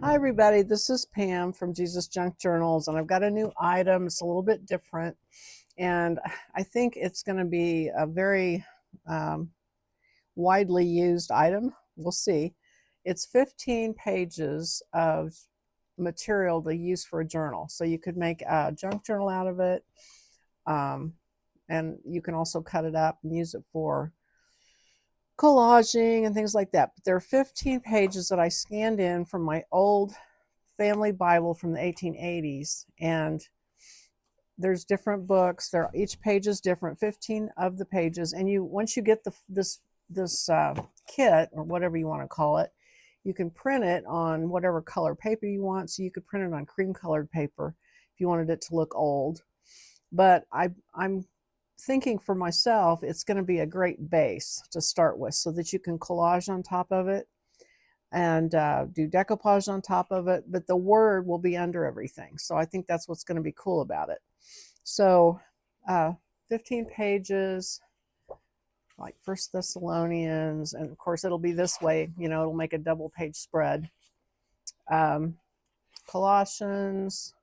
Hi everybody, this is Pam from Jesus Junk Journals, and I've got a new item. It's a little bit different, and I think it's going to be a very um, widely used item. We'll see. It's 15 pages of material to use for a journal. So you could make a junk journal out of it, um, and you can also cut it up and use it for collaging and things like that. But there are 15 pages that I scanned in from my old family Bible from the 1880s, and there's different books. There, each page is different. 15 of the pages, and you once you get this kit or whatever you want to call it, you can print it on whatever color paper you want. So you could print it on cream colored paper if you wanted it to look old. But I'm thinking for myself, it's going to be a great base to start with, so that you can collage on top of it and do decoupage on top of it, but the word will be under everything. So I think that's what's going to be cool about it. So uh, 15 pages, like First Thessalonians, and of course it'll be this way, it'll make a double page spread. Colossians,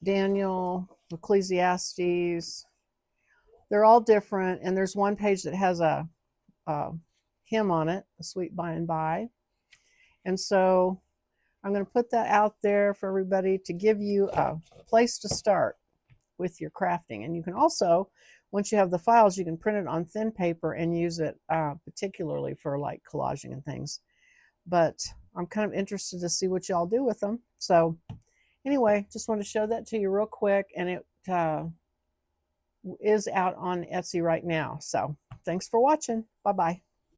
Daniel, Ecclesiastes, they're all different, and there's one page that has a hymn on it, a sweet by and by. And so I'm going to put that out there for everybody to give you a place to start with your crafting. And you can also, once you have the files, you can print it on thin paper and use it particularly for like collaging and things. But I'm kind of interested to see what y'all do with them. So anyway, just want to show that to you real quick. And it is out on Etsy right now. So thanks for watching. Bye-bye.